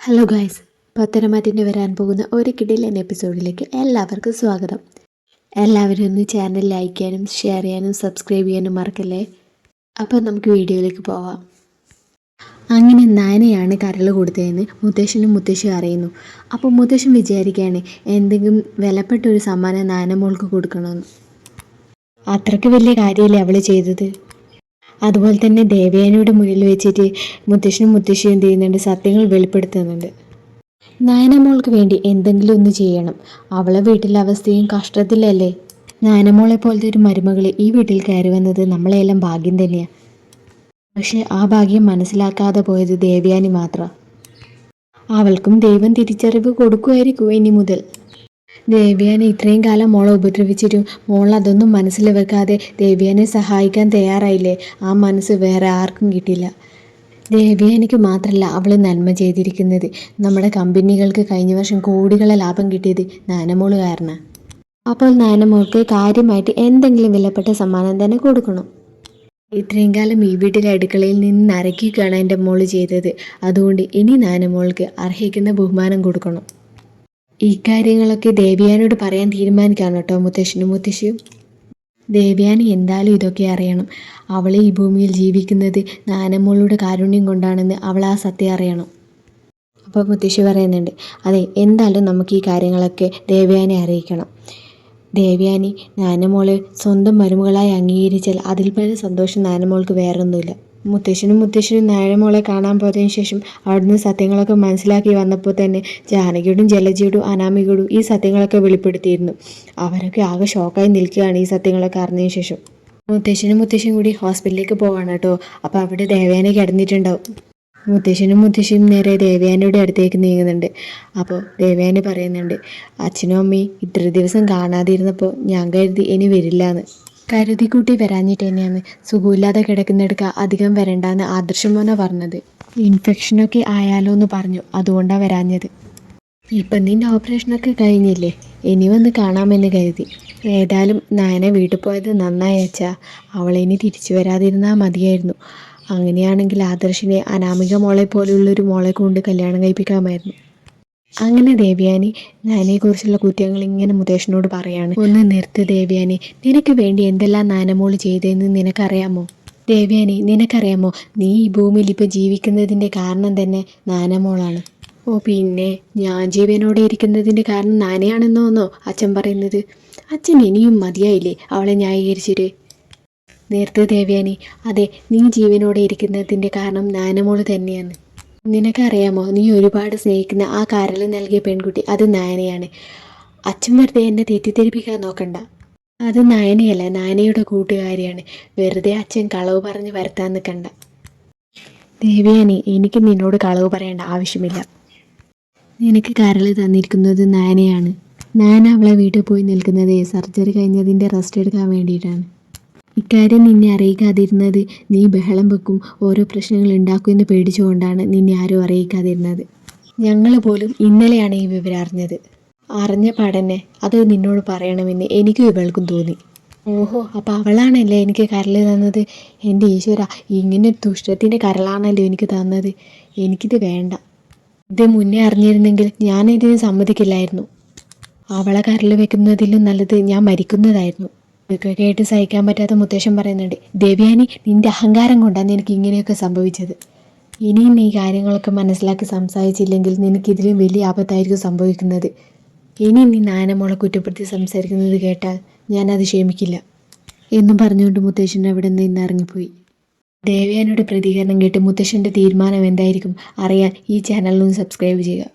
Hello guys, Pathanamthitta വരാൻ പോകുന്ന ഒരു കിടിലൻ എപ്പിസോഡിലേക്ക് എല്ലാവർക്കും സ്വാഗതം. എല്ലാവരും ഒന്ന് ചാനൽ ലൈക്ക് ചെയ്യാനും ഷെയർ ചെയ്യാനും സബ്സ്ക്രൈബ് ചെയ്യാനും മറക്കല്ലേ. അപ്പോൾ നമുക്ക് വീഡിയോയിലേക്ക് പോവാം. അങ്ങനെ നയനയാണ് കരൾ കൊടുത്തതെന്ന് മുത്തശ്ശനും മുത്തശ്ശിയും അറിയുന്നു. അപ്പോൾ മുത്തശ്ശൻ വിചാരിക്കുകയാണ് എന്തെങ്കിലും വിലപ്പെട്ട ഒരു സമ്മാനം നയനമോൾക്ക് കൊടുക്കണമെന്ന്. അത്രയ്ക്ക് വലിയ കാര്യമല്ലേ അവൾ ചെയ്തത്. അതുപോലെ തന്നെ ദേവയാനിയുടെ മുന്നിൽ വെച്ചിട്ട് മുത്തശ്ശനും മുത്തശ്ശിയും എന്ത് ചെയ്യുന്നുണ്ട്, സത്യങ്ങൾ വെളിപ്പെടുത്തുന്നുണ്ട്. നയനമോൾക്ക് വേണ്ടി എന്തെങ്കിലും ഒന്ന് ചെയ്യണം. അവളെ വീട്ടിലെ അവസ്ഥയും കഷ്ടത്തിലല്ലേ. നയനമോളെ പോലത്തെ ഒരു മരുമകൾ ഈ വീട്ടിൽ കയറി വന്നത് നമ്മളെല്ലാം ഭാഗ്യം തന്നെയാണ്. പക്ഷെ ആ ഭാഗ്യം മനസ്സിലാക്കാതെ പോയത് ദേവയാനി മാത്രം. അവൾക്കും ദൈവം തിരിച്ചറിവ് കൊടുക്കുമായിരിക്കും ഇനി മുതൽ. ദേവയാനി ഇത്രയും കാലം മോളെ ഉപദ്രവിച്ചിട്ടും മോൾ അതൊന്നും മനസ്സിൽ വെക്കാതെ ദേവയാനെ സഹായിക്കാൻ തയ്യാറായില്ലേ. ആ മനസ്സ് വേറെ ആർക്കും കിട്ടില്ല. ദേവയാനിക്ക് മാത്രമല്ല അവൾ നന്മ ചെയ്തിരിക്കുന്നത്. നമ്മുടെ കമ്പനികൾക്ക് കഴിഞ്ഞ വർഷം കോടികളെ ലാഭം കിട്ടിയത് നയനമോള് കാരണം. അപ്പോൾ നയനമോൾക്ക് കാര്യമായിട്ട് എന്തെങ്കിലും വിലപ്പെട്ട സമ്മാനം തന്നെ കൊടുക്കണം. ഇത്രയും കാലം ഈ വീട്ടിലെ അടുക്കളയിൽ നിന്ന് നരക്കുകയാണ് എൻ്റെ മോള് ചെയ്തത്. അതുകൊണ്ട് ഇനി നയനമോൾക്ക് അർഹിക്കുന്ന ബഹുമാനം കൊടുക്കണം. ഈ കാര്യങ്ങളൊക്കെ ദേവയാനിയോട് പറയാൻ തീരുമാനിക്കാണ് കേട്ടോ മുത്തശ്ശനും മുത്തശ്ശിയും. ദേവയാനി എന്തായാലും ഇതൊക്കെ അറിയണം. അവൾ ഈ ഭൂമിയിൽ ജീവിക്കുന്നത് നയനമോളുടെ കാരുണ്യം കൊണ്ടാണെന്ന് അവൾ ആ സത്യം അറിയണം. അപ്പോൾ മുത്തശ്ശി പറയുന്നുണ്ട്, അതെ എന്തായാലും നമുക്ക് ഈ കാര്യങ്ങളൊക്കെ ദേവയാനി അറിയിക്കണം. ദേവയാനി നയനമോളെ സ്വന്തം മരുമകളായി അംഗീകരിച്ചാൽ അതിൽ പല സന്തോഷം നയനമോൾക്ക് വേറൊന്നുമില്ല. മുത്തശ്ശനും നയനമോളെ കാണാൻ പോയതിനു ശേഷം അവിടുന്ന് സത്യങ്ങളൊക്കെ മനസ്സിലാക്കി വന്നപ്പോൾ തന്നെ ജാനകിയോടും ജലജയോടും അനാമികയോടും ഈ സത്യങ്ങളൊക്കെ വെളിപ്പെടുത്തിയിരുന്നു. അവരൊക്കെ ആകെ ഷോക്കായി നിൽക്കുകയാണ് ഈ സത്യങ്ങളൊക്കെ അറിഞ്ഞതിന് ശേഷം. മുത്തശ്ശനും കൂടി ഹോസ്പിറ്റലിലേക്ക് പോവാണ് കേട്ടോ. അപ്പോൾ അവിടെ ദേവയാനി കിടന്നിട്ടുണ്ടാവും. മുത്തശ്ശിയും നേരെ ദേവയാനിയുടെ അടുത്തേക്ക് നീങ്ങുന്നുണ്ട്. അപ്പോൾ ദേവയാനി പറയുന്നുണ്ട്, അച്ഛനും അമ്മയും ഇത്ര ദിവസം കാണാതിരുന്നപ്പോൾ ഞാൻ കരുതി ഇനി വരില്ല എന്ന്. കരുതിക്കൂട്ടി വരാഞ്ഞിട്ട് തന്നെയാണ് സുഖമില്ലാതെ കിടക്കുന്നിടക്ക് അധികം വരണ്ടെന്ന് ആദർശമോന പറഞ്ഞത്. ഇൻഫെക്ഷനൊക്കെ ആയാലോ എന്ന് പറഞ്ഞു, അതുകൊണ്ടാണ് വരാഞ്ഞത്. ഇപ്പം നിൻ്റെ ഓപ്പറേഷനൊക്കെ കഴിഞ്ഞില്ലേ, ഇനി വന്ന് കാണാമെന്ന് കരുതി. ഏതായാലും നയനെ വീട്ടിൽ പോയത് നന്നായി അച്ഛാ. അവളിനി തിരിച്ചു വരാതിരുന്നാൽ മതിയായിരുന്നു. അങ്ങനെയാണെങ്കിൽ ആദർശിനെ അനാമിക മോളെ പോലെയുള്ളൊരു മോളെ കൊണ്ട് കല്യാണം കഴിപ്പിക്കാമായിരുന്നു. അങ്ങനെ ദേവയാനി നയനെക്കുറിച്ചുള്ള കുറ്റങ്ങൾ ഇങ്ങനെ മുത്തശ്ശനോട് പറയാണ്. ഒന്ന് നിർത്ത് ദേവയാനി, നിനക്ക് വേണ്ടി എന്തെല്ലാം നയനമോള് ചെയ്തതെന്ന് നിനക്കറിയാമോ? ദേവയാനി, നിനക്കറിയാമോ നീ ഈ ഭൂമിയിൽ ഇപ്പോൾ ജീവിക്കുന്നതിൻ്റെ കാരണം തന്നെ നയനമോളാണ്. ഓ പിന്നെ ഞാൻ ജീവനോടെ ഇരിക്കുന്നതിൻ്റെ കാരണം നയനയാണെന്നോന്നോ അച്ഛൻ പറയുന്നത്? അച്ഛൻ ഇനിയും മതിയായില്ലേ അവളെ ന്യായീകരിച്ചിട്ട്? നിർത്ത് ദേവയാനി, അതെ നീ ജീവനോടെ ഇരിക്കുന്നതിൻ്റെ കാരണം നയനമോള് തന്നെയാണ്. നിനക്കറിയാമോ നീ ഒരുപാട് സ്നേഹിക്കുന്ന ആ കരൾ നൽകിയ പെൺകുട്ടി അത് നയനയാണ്. അച്ഛൻ വെറുതെ എന്നെ തെറ്റിദ്ധരിപ്പിക്കാൻ നോക്കണ്ട. അത് നയനയല്ല, നയനയുടെ കൂട്ടുകാരിയാണ്. വെറുതെ അച്ഛൻ കളവ് പറഞ്ഞ് വരുത്താൻ നിൽക്കണ്ട. ദേവയാനി, എനിക്ക് നിന്നോട് കളവ് പറയേണ്ട ആവശ്യമില്ല. നിനക്ക് കരൾ തന്നിരിക്കുന്നത് നയനയാണ്. നയന അവളെ വീട്ടിൽ പോയി നിൽക്കുന്നത് സർജറി കഴിഞ്ഞതിൻ്റെ റെസ്റ്റ് എടുക്കാൻ വേണ്ടിയിട്ടാണ്. ഇക്കാര്യം നിന്നെ അറിയിക്കാതിരുന്നത് നീ ബഹളം വെക്കും, ഓരോ പ്രശ്നങ്ങൾ ഉണ്ടാക്കുമെന്ന് പേടിച്ചുകൊണ്ടാണ് നിന്നെ ആരും അറിയിക്കാതിരുന്നത്. ഞങ്ങൾ പോലും ഇന്നലെയാണ് ഈ വിവരം അറിഞ്ഞത്. അറിഞ്ഞ പാടന്നെ അത് നിന്നോട് പറയണമെന്ന് എനിക്കും ഇവൾക്കും തോന്നി. ഓഹോ, അപ്പോൾ അവളാണല്ലേ എനിക്ക് കരൾ തന്നത്. എൻ്റെ ഈശ്വര, ഇങ്ങനെ ദുഷ്ടത്തിൻ്റെ കരളാണല്ലോ എനിക്ക് തന്നത്. എനിക്കിത് വേണ്ട. ഇത് മുന്നേ അറിഞ്ഞിരുന്നെങ്കിൽ ഞാനിതിന് സമ്മതിക്കില്ലായിരുന്നു. അവളെ കരൾ വെക്കുന്നതിലും നല്ലത് ഞാൻ മരിക്കുന്നതായിരുന്നു. ഇതൊക്കെ കേട്ട് സഹിക്കാൻ പറ്റാത്ത മുത്തശ്ശൻ പറയുന്നുണ്ട്, ദേവയാനി നിൻ്റെ അഹങ്കാരം കൊണ്ടാണ് നിനക്ക് ഇങ്ങനെയൊക്കെ സംഭവിച്ചത്. ഇനിയും നീ കാര്യങ്ങളൊക്കെ മനസ്സിലാക്കി സംസാരിച്ചില്ലെങ്കിൽ നിനക്കിതിലും വലിയ ആപത്തായിരിക്കും സംഭവിക്കുന്നത്. ഇനി നീ നയനമോളെ കുറ്റപ്പെടുത്തി സംസാരിക്കുന്നത് കേട്ടാൽ ഞാനത് ക്ഷമിക്കില്ല എന്നും പറഞ്ഞുകൊണ്ട് മുത്തശ്ശൻ അവിടെ നിന്ന് ഇറങ്ങിപ്പോയി. ദേവയാനിയുടെ പ്രതികരണം കേട്ട് മുത്തശ്ശൻ്റെ തീരുമാനം എന്തായിരിക്കും അറിയാൻ ഈ ചാനലിലൊന്ന് സബ്സ്ക്രൈബ് ചെയ്യുക.